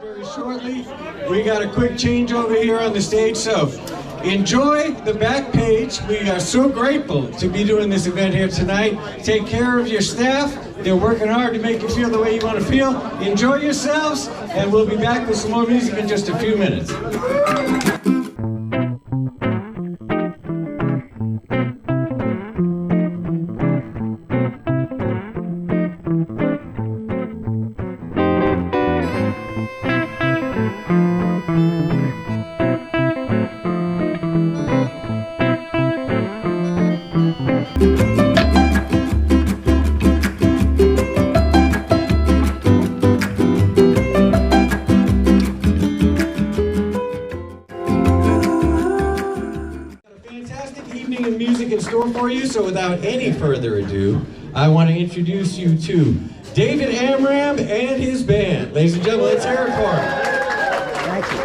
very shortly. We got a quick change over here on the stage, so enjoy the Backpage. We are so grateful to be doing this event here tonight. Take care of your staff. They're working hard to make you feel the way you want to feel. Enjoy yourselves, and we'll be back with some more music in just a few minutes. So without any further ado, I want to introduce you to David Amram and his band. Ladies and gentlemen, let's hear it for him. Thank you.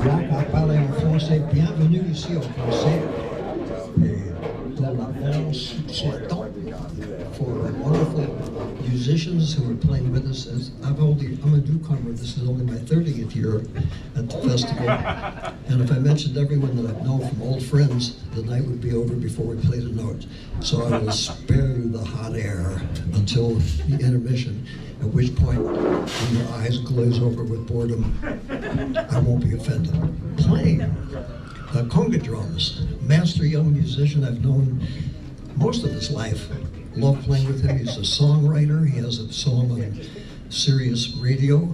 Jacques parle en français. Bienvenue ici au français. Et pour la France, for wonderful musicians who are playing with us. I'm a newcomer. This is only my 30th year at the festival. And if I mentioned everyone that I've known from old friends, the night would be over before we played a note. So I will spare you the hot air until the intermission, at which point, when your eyes glaze over with boredom, I won't be offended. Playing conga drums, master young musician I've known most of his life. Love playing with him. He's a songwriter. He has a song on Sirius Radio,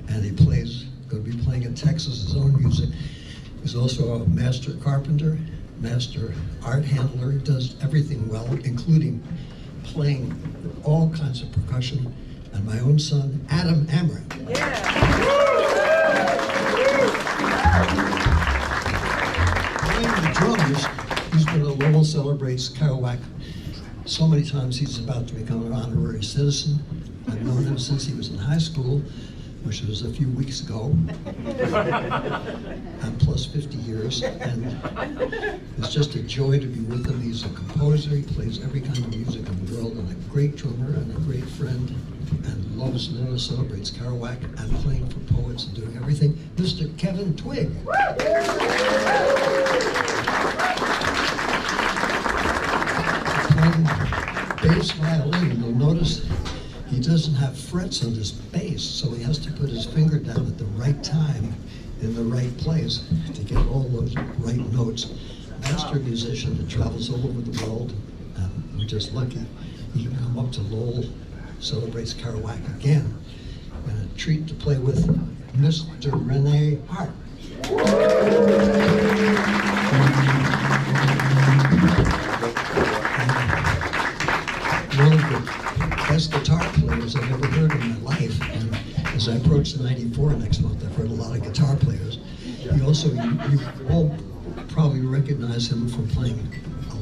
and he going to be playing in Texas his own music. He's also a master carpenter, master art handler. He does everything well, including playing all kinds of percussion. And my own son, Adam Amram. Yeah. Playing the drums, he's been at Lowell Celebrates Kerouac so many times. He's about to become an honorary citizen. I've known him since he was in high school, which was a few weeks ago. I'm plus 50 years, and it's just a joy to be with him. He's a composer. He plays every kind of music in the world, and a great drummer and a great friend, and loves Lowell Celebrates Kerouac and playing for poets and doing everything. Mr. Kevin Twigg. Bass violin. You'll notice he doesn't have frets on his bass, so he has to put his finger down at the right time in the right place to get all those right notes. Master musician that travels all over the world. We're just lucky he can come up to Lowell Celebrates Kerouac again. And a treat to play with Mr. Rene Hart. One of the best guitar players I've ever heard in my life. And as I approach 94 next month, I've heard a lot of guitar players. You all probably recognize him from playing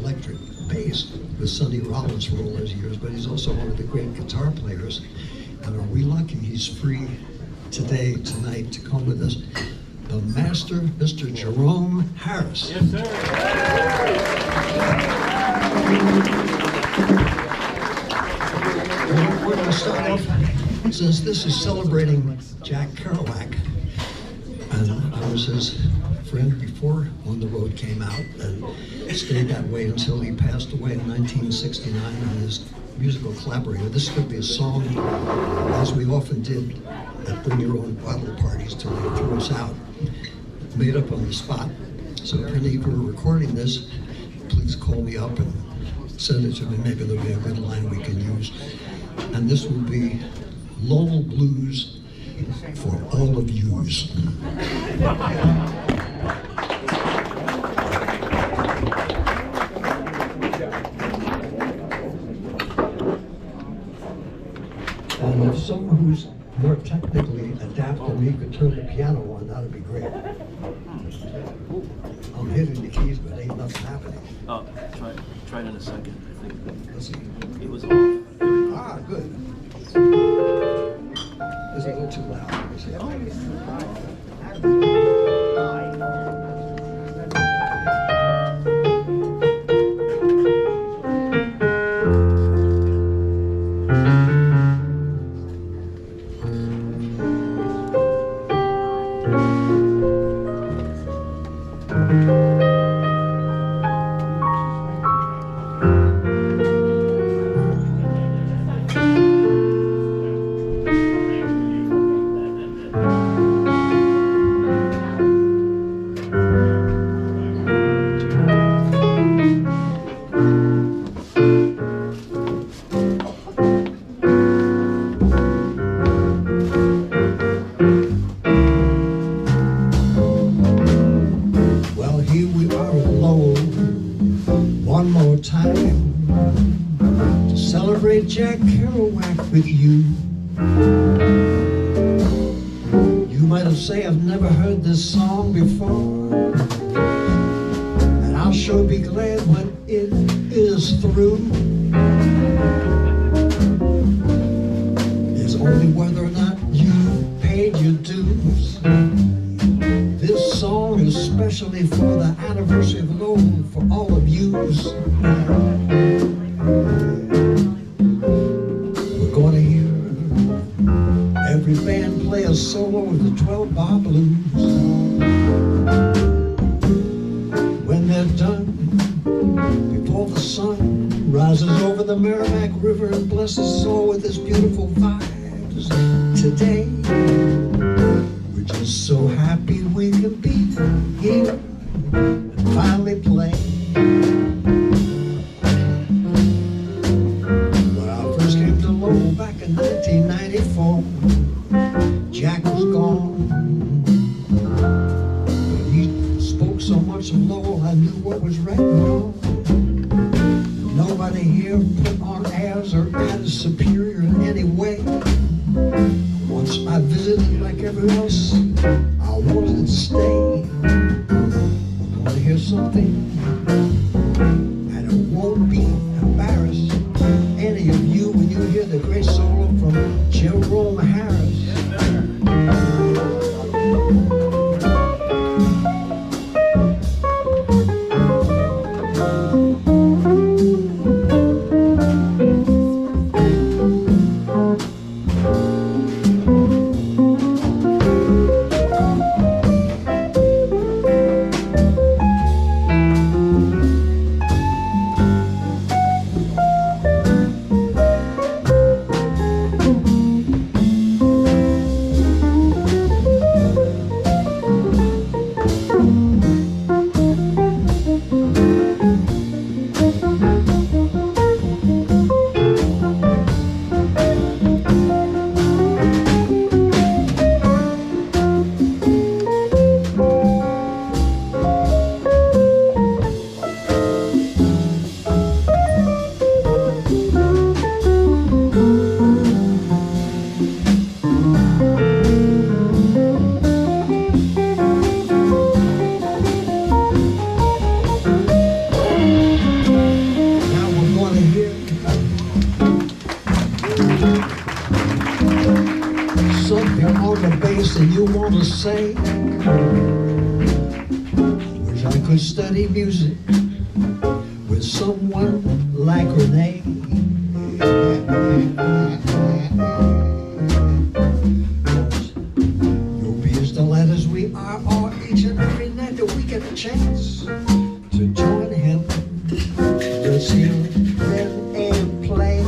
electric bass with Sonny Rollins for all those years, but he's also one of the great guitar players. And are we lucky he's free tonight to come with us. The master, Mr. Jerome Harris. Yes, sir. We're going to start off, since this is celebrating Jack Kerouac, and I was his friend before On the Road came out, and stayed that way until he passed away in 1969, and his musical collaborator. This could be a song, as we often did at Bring Your Own Bottle parties till they threw us out, made up on the spot. So if any of you are recording this, please call me up and send it to me. Maybe there'll be a good line we can use. And this will be Lowell Blues for all of yous. And if someone who's more technically adept than me could turn the piano on, that'd be great. I'm hitting the keys, but ain't nothing happening. Oh, try it in a second, I think. Let's see. It was off. Ah, good. Is it a little too loud? Let me see. to celebrate Jack Kerouac with you. You might have said I've never heard this song before, and I'll sure be glad when it is through. It's only whether or not you paid your dues. This song is especially for the anniversary of Lowell, for all of yous. We're going to hear every band play a solo with the 12-bar blues. When they're done, before the sun rises over the Merrimack River and blesses us all with its beautiful vibes, today we're just so happy we can be here and finally play. When I first came to Lowell back in 1994, Jack was gone. But he spoke so much of Lowell, I knew what was right and wrong. Nobody here put on airs or acted superior in any way. Once I visited like everyone else, I wanted to stay. We're going to hear something, and it won't be embarrassed any of you when you hear the great solo from Jerome Harris. Say, wish I could study music with someone like Rene. You'll be as delighted as we are all each and every night that we get a chance to join him. Let's hear him and play.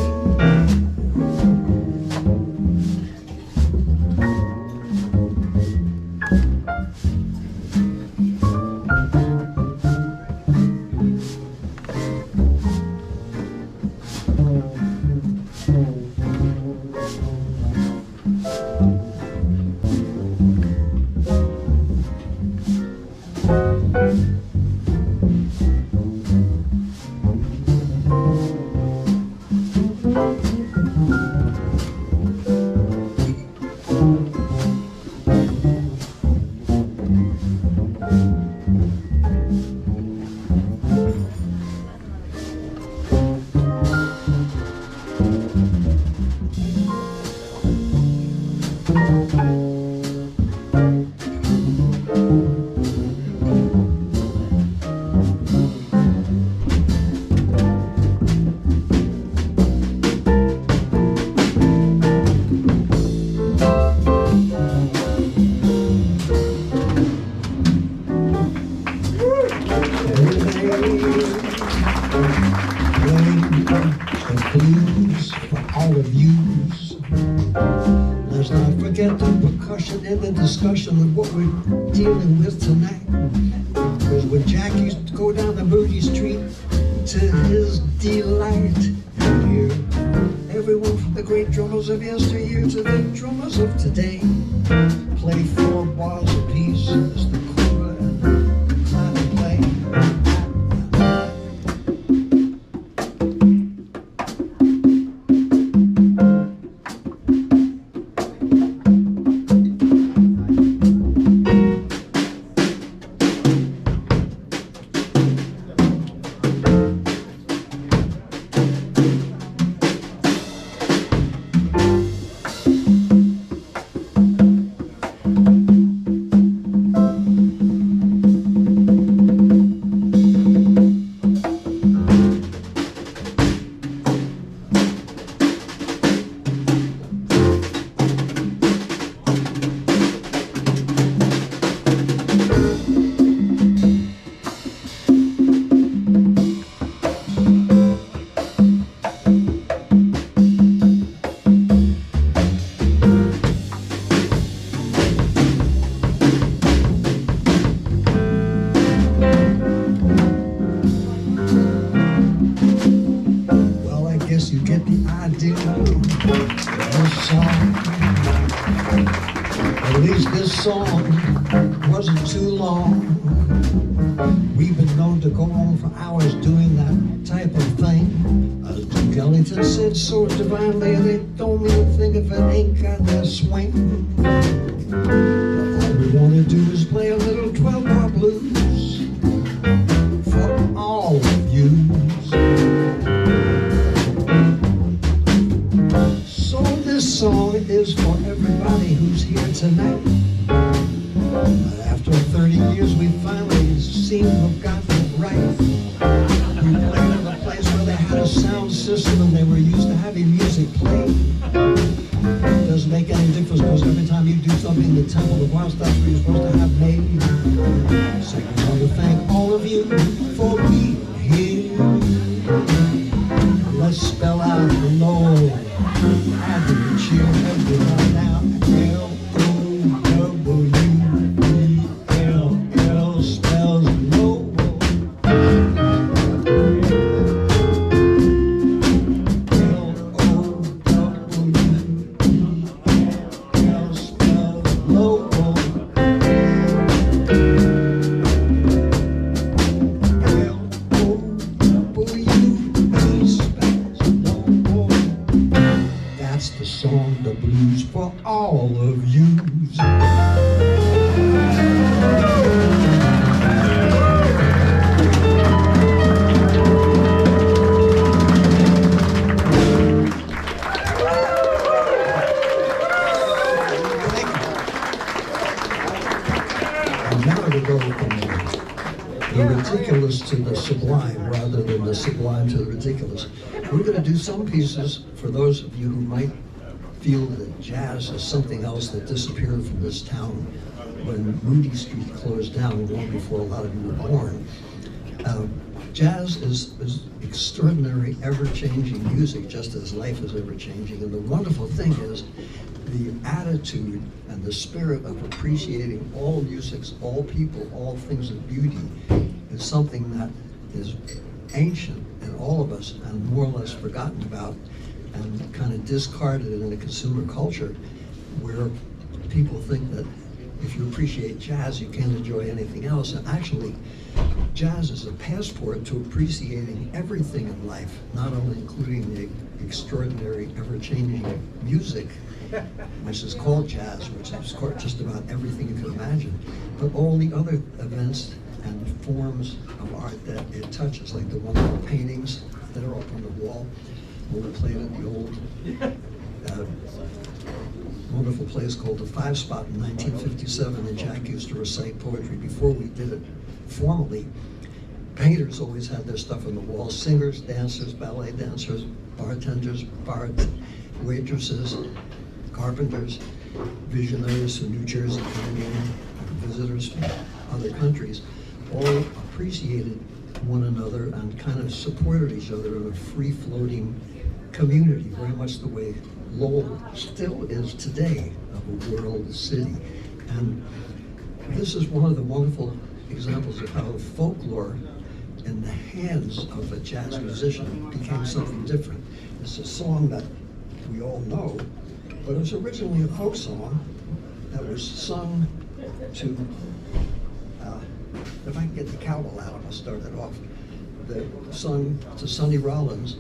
Let's not forget the percussion in the discussion of what we're dealing with tonight. Because when Jack used to go down the Moody Street, to his delight, here, everyone from the great drummers of yesteryear to the drummers of today play 4 bars apiece as the cooler and the climber play. you get the idea of this song. At least this song wasn't too long. We've been known to go on for hours doing that type of thing. As Duke Ellington said so divinely, they don't mean a thing if it ain't got that swing. All we want to do is play a little 12-bar blues for all of you. So this song is for everybody who's here tonight. After 30 years, we finally seem to have gotten it right. We played in a place where they had a sound system and they were used to having music played. It doesn't make any difference because every time you do something in the temple, the bar stops where you're supposed to have made. So I want to thank all of you for being here. Let's spell out the Lowell. Add the cheer, everyone now. L-O-W-E-L-L spells Lowell. L-O-W-E-L spells Lowell. That's the song, the blues for all of you. And now to go from the ridiculous to the sublime rather than the sublime to the ridiculous. We're going to do some pieces for those of you who might feel that jazz is something else that disappeared from this town when Moody Street closed down long before a lot of you were born. Jazz is extraordinary, ever-changing music, just as life is ever-changing. And the wonderful thing is the attitude and the spirit of appreciating all musics, all people, all things of beauty is something that is ancient in all of us and more or less forgotten about and kind of discarded in a consumer culture where people think that if you appreciate jazz, you can't enjoy anything else. And actually, jazz is a passport to appreciating everything in life, not only including the extraordinary, ever-changing music, which is called jazz, which is just about everything you can imagine, but all the other events and forms of art that it touches, like the wonderful paintings that are up on the wall. When we played at the old wonderful place called the Five Spot in 1957, and Jack used to recite poetry before we did it formally. Painters always had their stuff on the wall: singers, dancers, ballet dancers, bartenders, waitresses, carpenters, visionaries from New Jersey coming in, visitors from other countries, all appreciated one another and kind of supported each other in a free-floating community, very much the way Lowell still is today, of a world city. And this is one of the wonderful examples of how folklore in the hands of a jazz musician became something different. It's a song that we all know, but it was originally a folk song that was sung to, if I can get the cowbell out, I'll start it off. Sung to Sonny Rollins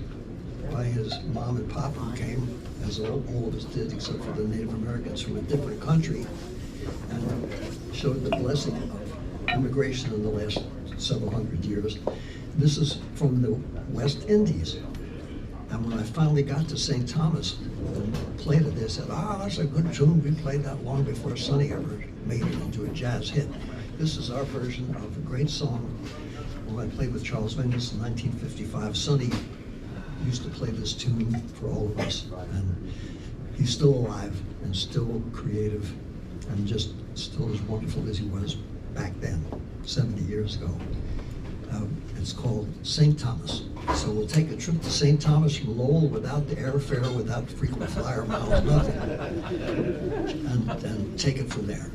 by his mom and pop, who came, as all of us did, except for the Native Americans from a different country, and showed the blessing of immigration in the last several hundred years. This is from the West Indies. And when I finally got to St. Thomas and played it, they said, that's a good tune. We played that long before Sonny ever made it into a jazz hit. This is our version of a great song. When I played with Charles Mingus in 1955, Sonny used to play this tune for all of us. And he's still alive and still creative and just still as wonderful as he was back then, 70 years ago. It's called St. Thomas. So we'll take a trip to St. Thomas from Lowell without the airfare, without frequent flyer miles, nothing, and take it from there.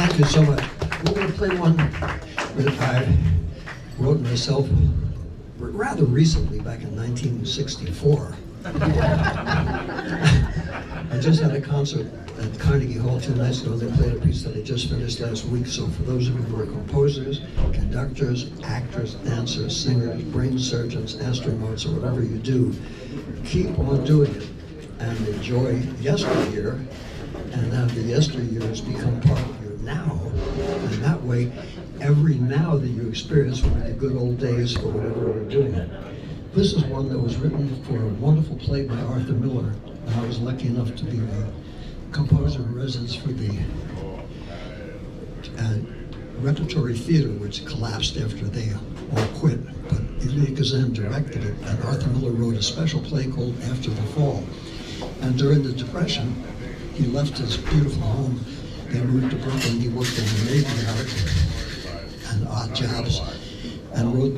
Thank you so much. We're going to play one that I wrote myself rather recently, back in 1964. I just had a concert at Carnegie Hall 2 nights ago. They played a piece that I just finished last week. So for those of you who are composers, conductors, actors, dancers, singers, brain surgeons, astronauts, or whatever you do, keep on doing it and enjoy yesteryear and have the yesteryears become part of your now. And that way, every now that you experience will be the good old days for whatever we're doing. This is one that was written for a wonderful play by Arthur Miller, and I was lucky enough to be the composer in residence for the repertory theater, which collapsed after they all quit. But Elia Kazan directed it, and Arthur Miller wrote a special play called After the Fall. And during the Depression, he left his beautiful home. They moved to Brooklyn. He worked in the Navy Yard and odd jobs, and wrote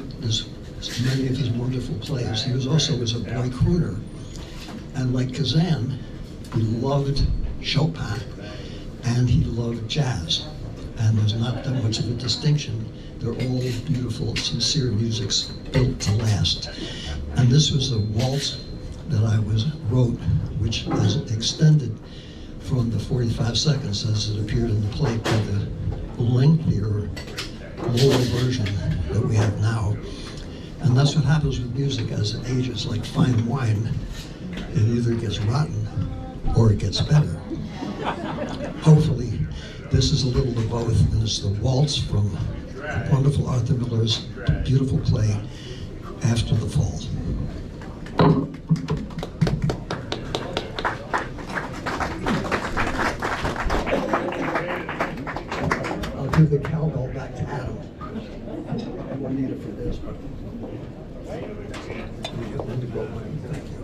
many of his wonderful plays. He was also a boy crooner, and like Kazan, he loved Chopin and he loved jazz. And there's not that much of a distinction. They're all beautiful, sincere musics built to last. And this was a waltz that I wrote, which is extended from the 45 seconds as it appeared in the play to the lengthier, lower version that we have now. And that's what happens with music as it ages, like fine wine. It either gets rotten or it gets better. Hopefully, this is a little of both, and it's the waltz from wonderful Arthur Miller's beautiful play, After the Fall. I'll give the cowbell back to Adam. I won't need it for this, but we have to go. Thank you.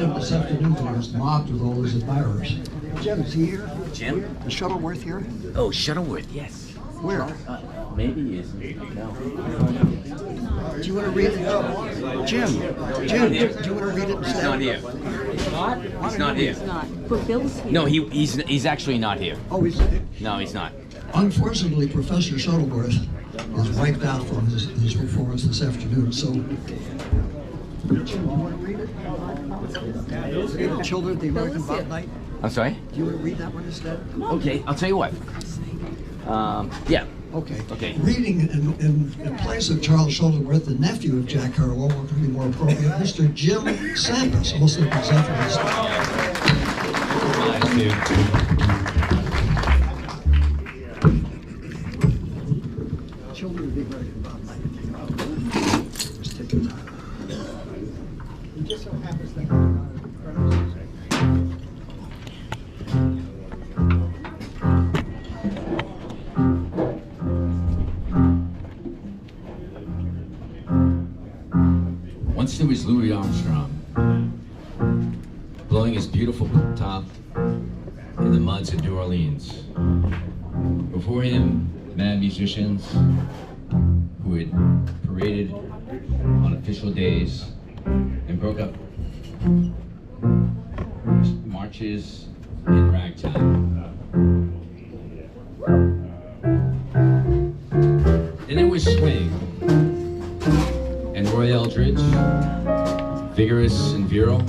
him this afternoon and he was mobbed with all his admirers. Jim, is he here? Jim? Is Shuttleworth here? Oh, Shuttleworth, yes. Where? Maybe he isn't. No. Do you want to read it? Jim, do you want to read it instead? He's not here. He's not here. But Bill's here. No, he's actually not here. Oh, he's... No, he's not. Unfortunately, Professor Shuttleworth is wiped out from his performance this afternoon, so... Jim, do you want to read it? Children of the American Bot Night? I'm sorry? Do you want to read that one instead? Okay, I'll tell you what. Yeah. Okay. Okay. Reading in place of Charles Shuttleworth, the nephew of Jack Kerouac, what could be more appropriate? Mr. Jim Sampras, also presenters. Nice, dude. Children of the American Bot Night. Just take your time. It just so happens that Once there was Louis Armstrong, blowing his beautiful top in the muds of New Orleans. Before him, mad musicians who had paraded on official days and broke up marches in ragtime. Then there was swing and Roy Eldridge, vigorous and virile,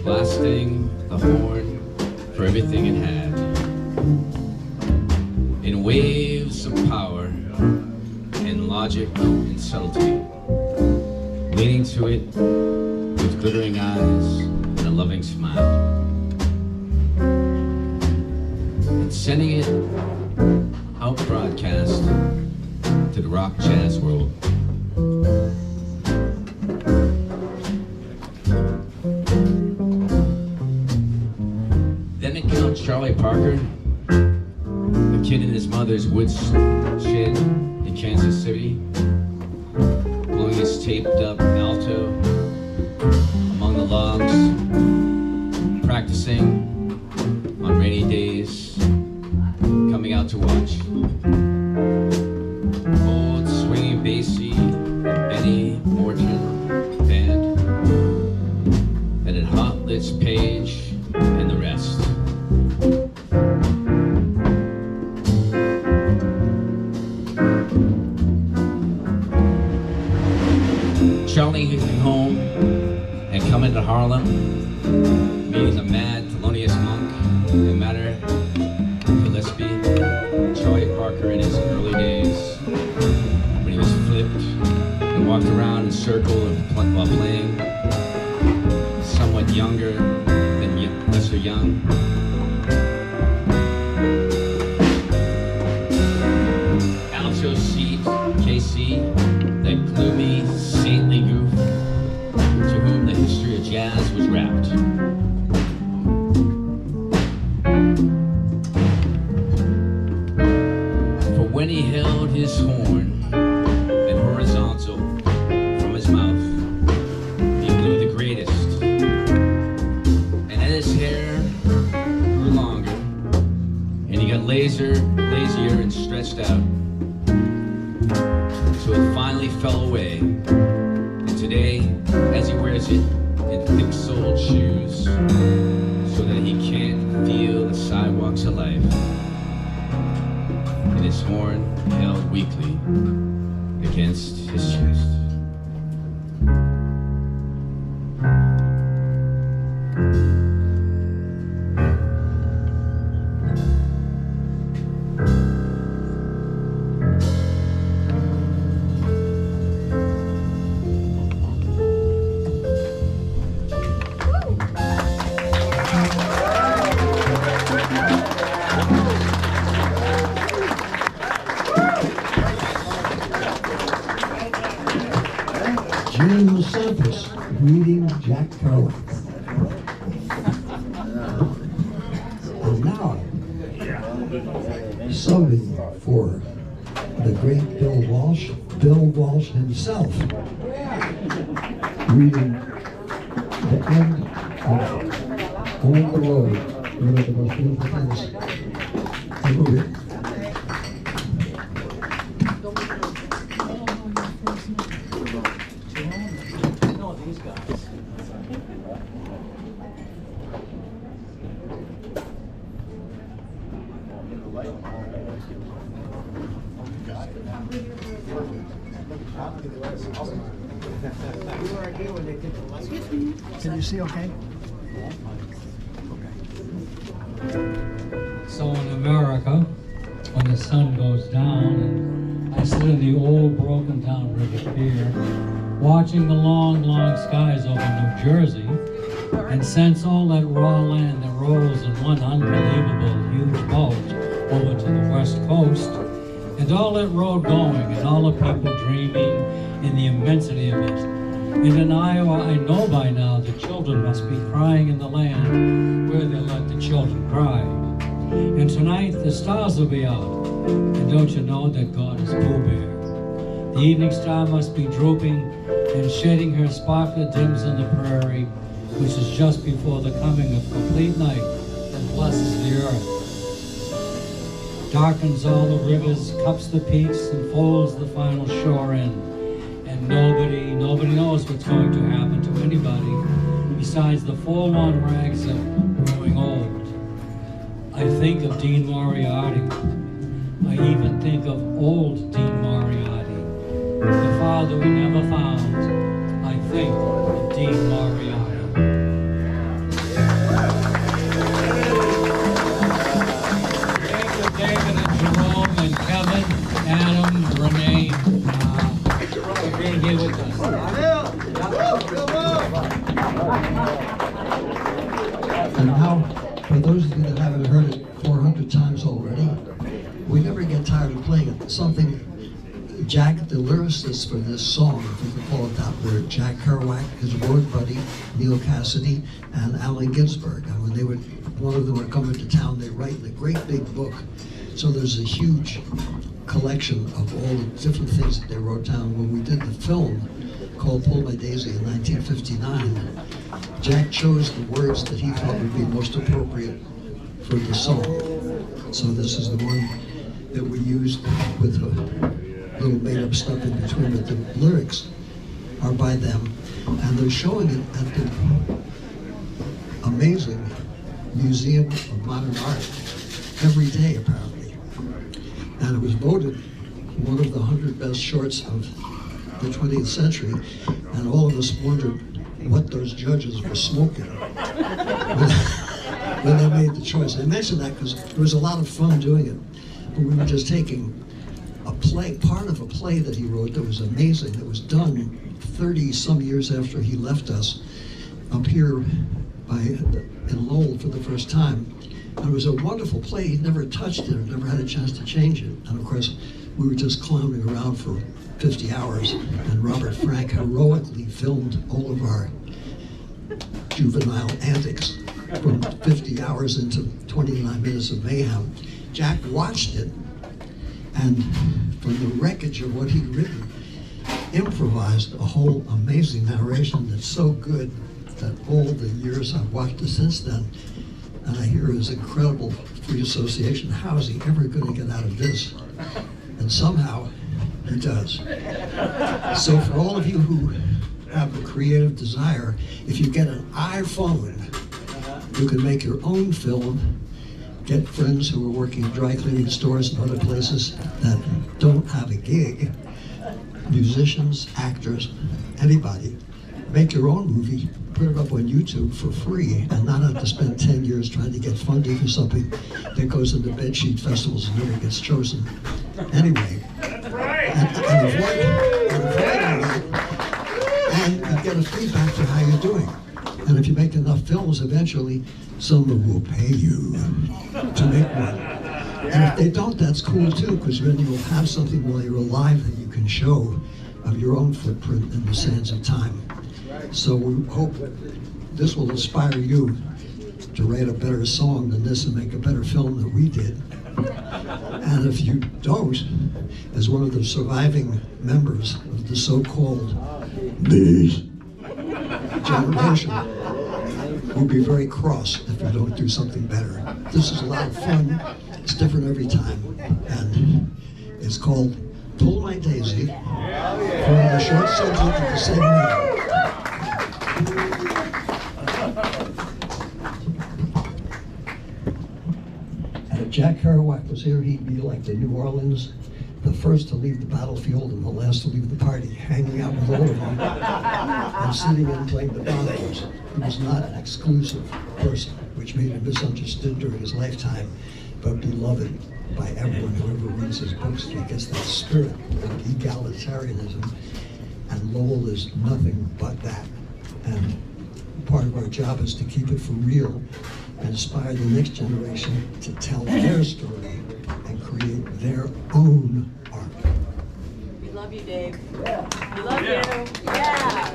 blasting the horn for everything it had. In waves of power and logic and subtlety, leaning to it with glittering eyes and a loving smile, and sending it out broadcast to the rock jazz world. Then it comes Charlie Parker, a kid in his mother's woods shed in Kansas City, blowing his taped up alto among the logs, practicing on rainy days, coming out to watch. Old swinging bassy Benny Morton band, and at Hot Lit's Page and the rest. Charlie came home and coming to Harlem, meeting a mad Thelonious Monk and Matter Gillespie, Charlie Parker in his early days, when he was flipped and walked around in circle while playing, somewhat younger than Lesser Young. Alto seat, KC, that gloomy, saintly goof to whom the history of jazz was wrapped. For when he held his horn and horizontal from his mouth, he blew the greatest. And as his hair grew longer, and he got lazier and stretched out, so it finally fell away. And today, as he wears it in thick-soled shoes, so that he can't feel the sidewalks of life, and his horn held weakly against his chest. Jim Sampras reading Jack Kerouac. And now, subbing for the great Bill Walsh himself, reading the end of On the Road, one of the most beautiful things ever written. Can you see okay? So in America, when the sun goes down, and I sit in the old broken down river pier, watching the long, long skies over New Jersey, and sense all that raw land that rolls in one unbelievable huge bulge over to the west coast, and all that road going, and all the people dreaming in the immensity of it. And in Iowa, I know by now the children must be crying in the land where they let the children cry. And tonight the stars will be out, and don't you know that God is Pooh Bear? The evening star must be drooping and shedding her sparkler dims in the prairie, which is just before the coming of complete night that blesses the earth. Darkens all the rivers, cups the peaks, and folds the final shore in. And nobody knows what's going to happen to anybody besides the forlorn rags of growing old. I think of Dean Moriarty. I even think of old Dean Moriarty, the father we never found. I think of Dean Moriarty. Thank you, David and Jerome and Kevin, Adam, Rene, for being here with us. And now, for those of you that haven't heard it 400 times already, we never get tired of playing it. Something Jack, the lyricist for this song, if you can call it that word, Jack Kerouac, his word buddy, Neil Cassidy, and Allen Ginsberg. And when they would, one of them would come into town, they write in a great big book. So there's a huge collection of all the different things that they wrote down. When we did the film called Pull My Daisy in 1959, Jack chose the words that he thought would be most appropriate for the song. So this is the one that we used with a little made-up stuff in between, but the lyrics are by them, and they're showing it at the amazing Museum of Modern Art every day, apparently. And it was voted one of the 100 best shorts of the 20th century, and all of us wondered what those judges were smoking when they made the choice. I mentioned that because there was a lot of fun doing it, but we were just taking a play, part of a play that he wrote that was amazing, that was done 30-some years after he left us, up here in Lowell for the first time. And it was a wonderful play. He'd never touched it or never had a chance to change it. And of course, we were just clowning around for 50 hours, and Robert Frank heroically filmed all of our juvenile antics from 50 hours into 29 minutes of mayhem. Jack watched it, and from the wreckage of what he'd written, improvised a whole amazing narration that's so good that all the years I've watched it since then, and I hear his incredible free association. How is he ever going to get out of this? And somehow he does. So for all of you who have a creative desire, if you get an iPhone, you can make your own film. Get friends who are working in dry cleaning stores and other places that don't have a gig, musicians, actors, anybody. Make your own movie, put it up on YouTube for free, and not have to spend 10 years trying to get funding for something that goes into bedsheet festivals and never gets chosen. Anyway, and avoid all that, and you get a feedback for how you're doing. And if you make enough films, eventually someone will pay you to make one. And if they don't, that's cool too, because then you will have something while you're alive that you can show of your own footprint in the sands of time. So we hope this will inspire you to write a better song than this and make a better film than we did. And if you don't, as one of the surviving members of the so-called bees, generation will be very cross if we don't do something better. This is a lot of fun. It's different every time. And it's called Pull My Daisy for the short subject of the same name. And if Jack Kerouac was here, he'd be like the New Orleans, the first to leave the battlefield and the last to leave the party, hanging out with all of you and sitting and playing the bongos. He was not an exclusive person, which made him misunderstood during his lifetime, but beloved by everyone who ever reads his books. He gets that spirit of egalitarianism, and Lowell is nothing but that. And part of our job is to keep it for real and inspire the next generation to tell their story and create their own art. We love you, Dave. We love you. Yeah.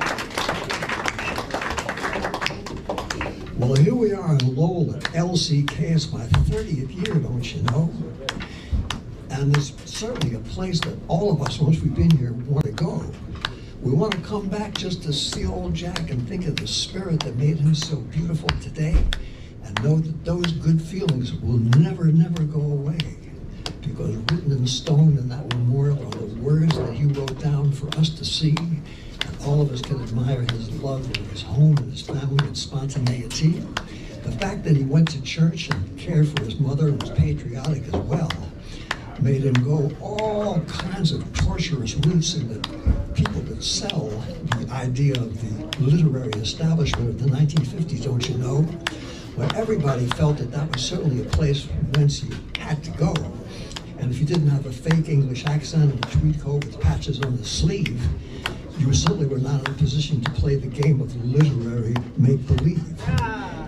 Well, here we are in Lowell at LCK. It's my 30th year, don't you know? And it's certainly a place that all of us, once we've been here, want to go. We want to come back just to see old Jack and think of the spirit that made him so beautiful today, and know that those good feelings will never, never go away. Because written in stone in that memorial are the words that he wrote down for us to see, and all of us can admire his love and his home and his family and spontaneity. The fact that he went to church and cared for his mother and was patriotic as well made him go all kinds of torturous routes in the people that sell the idea of the literary establishment of the 1950s, don't you know? When everybody felt that that was certainly a place whence you had to go. And if you didn't have a fake English accent and a tweed coat with patches on the sleeve, you certainly were not in a position to play the game of literary make-believe.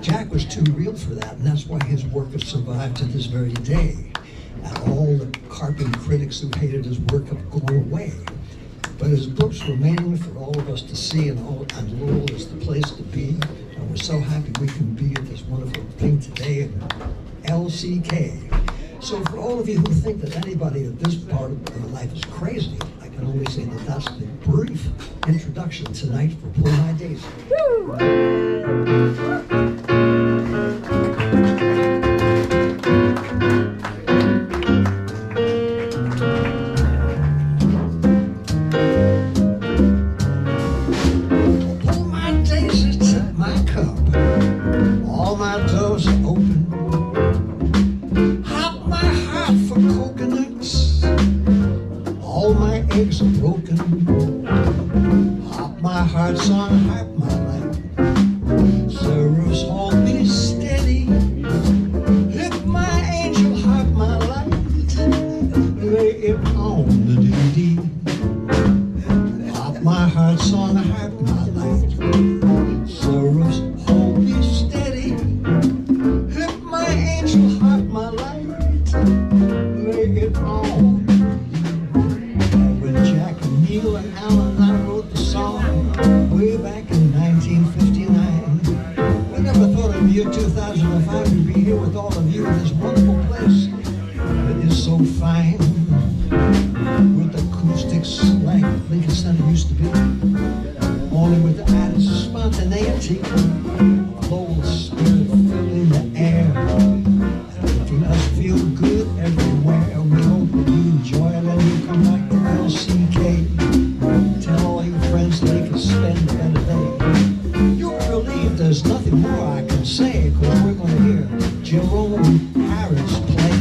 Jack was too real for that, and that's why his work has survived to this very day. And all the carping critics who hated his work have gone away. But his books remain for all of us to see, and Lowell is the place to be. And we're so happy we can be at this wonderful thing today in LCK. So for all of you who think that anybody at this part of their life is crazy, I can only say that that's the brief introduction tonight for Pull My Daisy. Pull my daisy to my cup, all my doors are open. All my eggs are broken. Hop my heart's on hype my life. Servers hold me steady. Lift my angel heart my light. Lay it on the duty. Hop my heart's on hype my light. Servers hold me steady. Lift my angel heart my light. Lay it on. Neil and Alan and I wrote the song way back in 1959. We never thought in the year 2005 we'd be here with all of you in this wonderful place that is so fine, with acoustics like Lincoln Center used to be, only with the added spontaneity of Lowell's spirit filling the air and making us feel good everywhere. We hope that you enjoy it and you come back to LCK. Tell all your friends they can spend a better day. You'll believe there's nothing more I can say, because we're going to hear Jerome Harris play.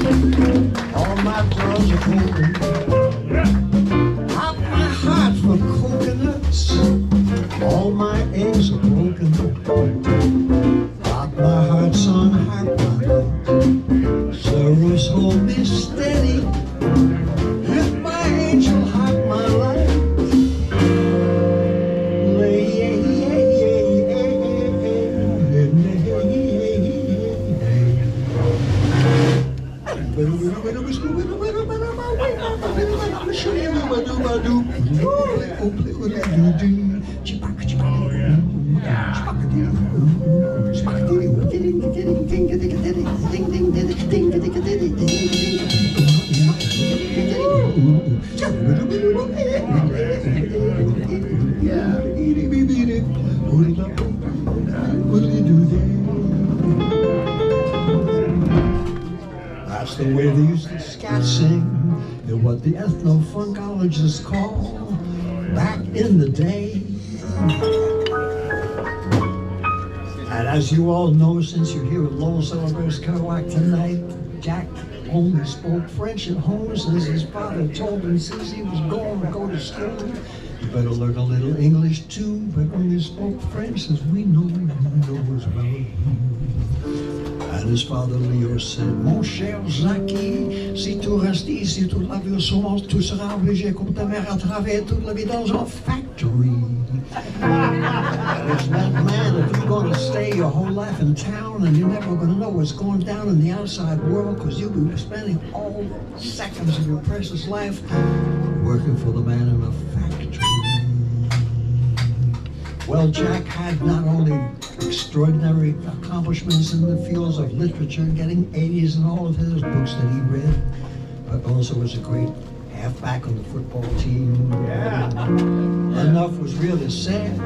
All my doors are open. Hop my heart for coconuts. All my eggs are broken. Hop my heart, son, hop my heart. Sorrows hold me steady. Lift my angel, hop my life. That's the way they used to scat sing, and what the ethno-funkologists call back in the day. And as you all know, since you're here at Lowell celebrates Kerouac tonight, Jack only spoke French at home since his father told him since he was going to go to school. You better learn a little English too, but only spoke French as we know as well. And his father Leo said, mon cher Jackie, si tu restes ici toute la vie au chômage, tu seras obligé comme ta mère à travailler toute la vie dans une factory. Which meant, man, if you're going to stay your whole life in town and you're never going to know what's going down in the outside world because you'll be spending all seconds of your precious life working for the man in a factory. Well, Jack had not only extraordinary accomplishments in the fields of literature, getting 80s in all of his books that he read, but also was a great halfback on the football team. Yeah. Enough was really sad.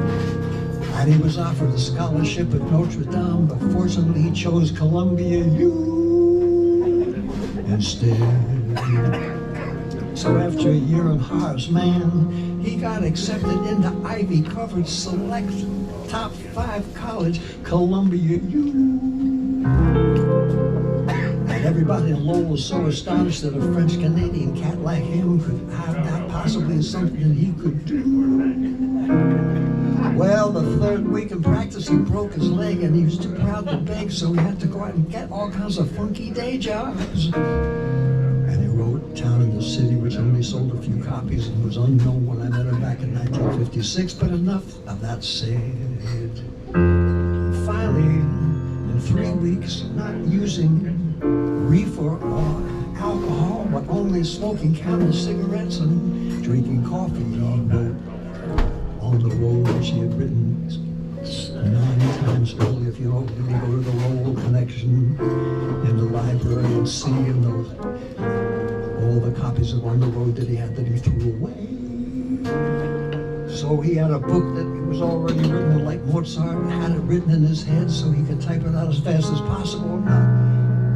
And he was offered a scholarship at Notre Dame, but fortunately he chose Columbia U instead. So after a year in Harris, man, he got accepted into Ivy-covered select top 5 college, Columbia U. And everybody in Lowell was so astonished that a French-Canadian cat like him could have that possibly something that he could do. Well, the 3rd week in practice, he broke his leg and he was too proud to beg, so he had to go out and get all kinds of funky day jobs. And he wrote Town in the City, which only sold a few copies and was unknown when I met him back in 1956, but enough of that said. Finally, in 3 weeks, not using reefer or alcohol, but only smoking countless cigarettes and drinking coffee, he wrote On the Road, which he had written 9 times earlier. If you know, when you go to the Lowell Connection in the library and see in those, all the copies of On the Road that he had that he threw away. So he had a book that was already written, like Mozart had it written in his head so he could type it out as fast as possible.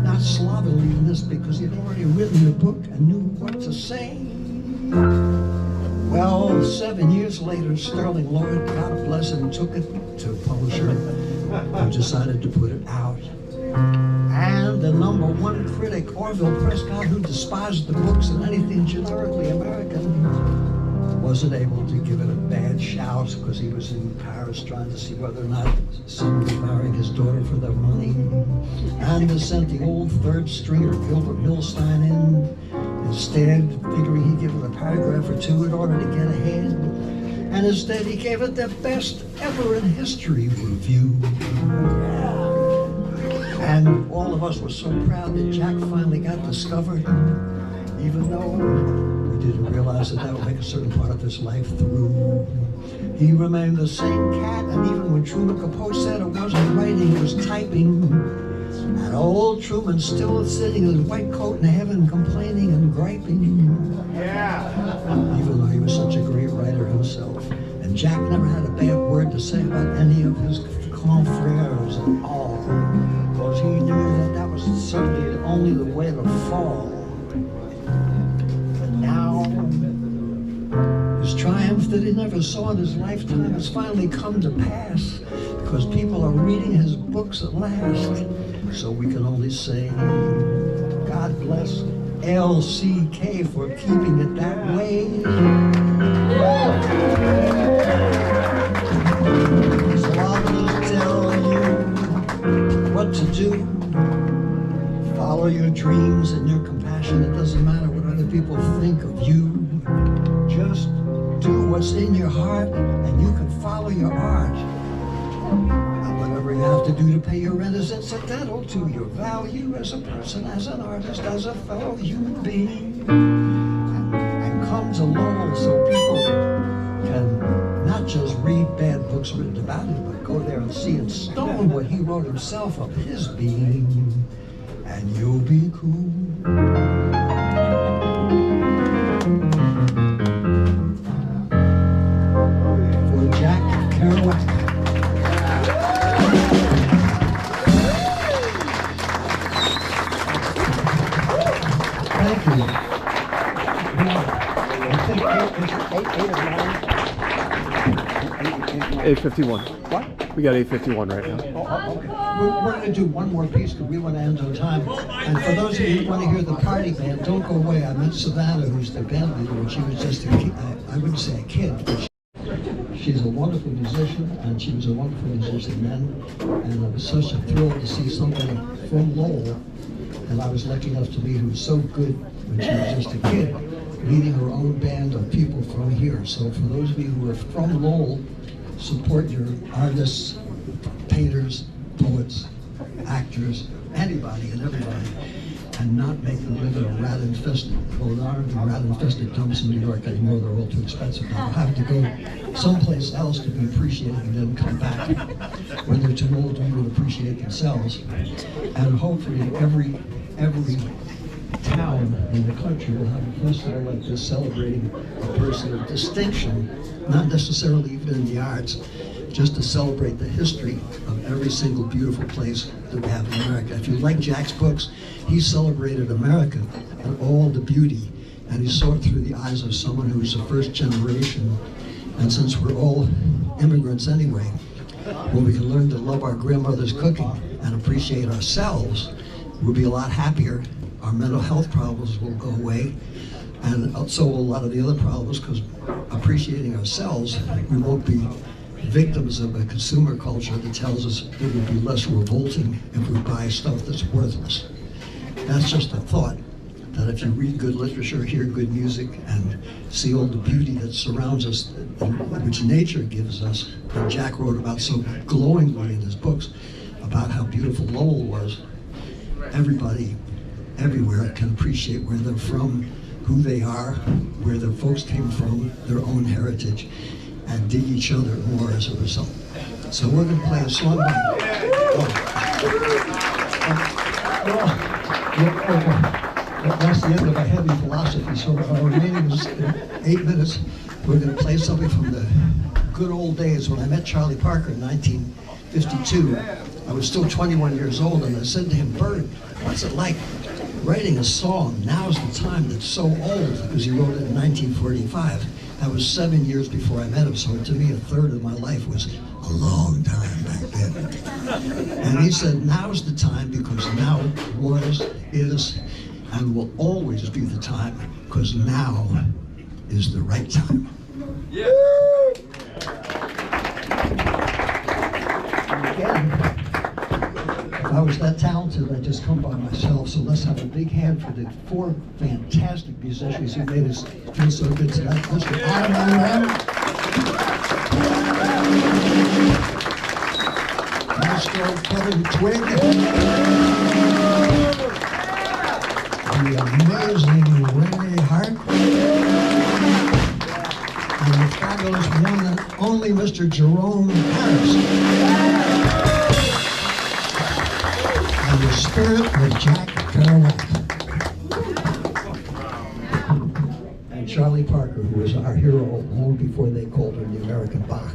Not slovenly in this, because he'd already written the book and knew what to say. Well, 7 years later, Sterling Lloyd, God bless him, took it to a publisher who decided to put it out. And the #1 critic, Orville Prescott, who despised the books and anything generically American, wasn't able to give it a bad shout because he was in Paris trying to see whether or not somebody was marrying his daughter for their money. And they sent the old 3rd stringer, Gilbert Milstein, in instead, figuring he'd give it a paragraph or 2 in order to get ahead. And instead he gave it the best ever in history review. And all of us were so proud that Jack finally got discovered, even though we didn't realize that would make a certain part of his life through. He remained the same cat, and even when Truman Capote said it wasn't writing, it was typing. And old Truman still sitting in his white coat in heaven, complaining and griping. Even though he was such a great writer himself. And Jack never had a bad word to say about any of his confreres at all, because he knew that that was certainly only the way to fall. But now, his triumph that he never saw in his lifetime has finally come to pass, because people are reading his books at last. So we can only say, God God bless LCK for keeping it that way. So I'll just tell you what to do. Follow your dreams and your compassion. It doesn't matter what other people think of you. Just do what's in your heart and you can follow your art. Whatever you have to do to pay your rent is incidental to your value as a person, as an artist, as a fellow human being. And come to Lowell so people can not just read bad books written about him, but go there and see in stone what he wrote himself of his being. And you'll be cool. For Jack Kerouac. Thank you. I think eight or nine. 8:51. What? We got 8:51 right now. We're going to do one more piece because we want to end on time. And for those of you who want to hear the party band, don't go away. I met Savannah, who's the band leader, and she was just a kid. I wouldn't say a kid, but she's a wonderful musician, and she was a wonderful musician then. And it was such a thrill to see somebody from Lowell, and I was lucky enough to meet who was so good when she was just a kid, leading her own band of people from here. So for those of you who are from Lowell, support your artists, painters, poets, actors, anybody and everybody, and not make them live in a rat-infested, well, there aren't rat-infested dumps in New York anymore, they're all too expensive now. Have to go someplace else to be appreciated and then come back when they're too old to even appreciate themselves. And hopefully every town in the country will have a festival like this celebrating a person of distinction, not necessarily even in the arts, just to celebrate the history of every single beautiful place that we have in America. If you like Jack's books, he celebrated America and all the beauty, and he saw it through the eyes of someone who's a first generation. And since we're all immigrants anyway, well, we can learn to love our grandmother's cooking and appreciate ourselves, we'll be a lot happier. Our mental health problems will go away, and so will a lot of the other problems, because appreciating ourselves, we won't be victims of a consumer culture that tells us it would be less revolting if we buy stuff that's worthless. That's just a thought, that if you read good literature, hear good music, and see all the beauty that surrounds us, which nature gives us, and Jack wrote about so glowingly in his books, about how beautiful Lowell was, everybody everywhere can appreciate where they're from, who they are, where their folks came from, their own heritage, and dig each other more as a result. So we're going to play a song by... That's the end of a heavy philosophy, so our remaining 8 minutes, we're going to play something from the good old days when I met Charlie Parker in 1952. I was still 21 years old, and I said to him, "Bird, what's it like writing a song? Now's the time that's so old," because he wrote it in 1945. That was 7 years before I met him, so to me, a third of my life was a long time back then. And he said, "Now's the time, because now was, is, and will always be the time, because now is the right time." Yeah. Again, if I was that talented, I'd just come by myself. So let's have a big hand for the 4 fantastic musicians who made us feel so good tonight. Mr. Adam Amram, Maestro Kevin Twigg, the amazing Rene Hart, and the fabulous one and only Mr. Jerome Harris. And the spirit of Jack Kerouac. And Charlie Parker, who was our hero long before they called him the American Bach.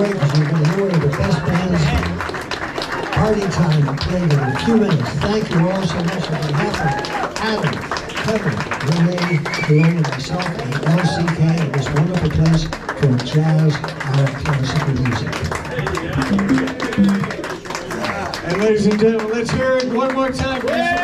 enjoy because you're going to hear one of the best bands. Party time played in a few minutes. Thank you all so much on behalf of Adam, Kevin, Rene, Jerome, and myself, and LCK at this wonderful place for jazz and classical music. And ladies and gentlemen, let's hear it one more time.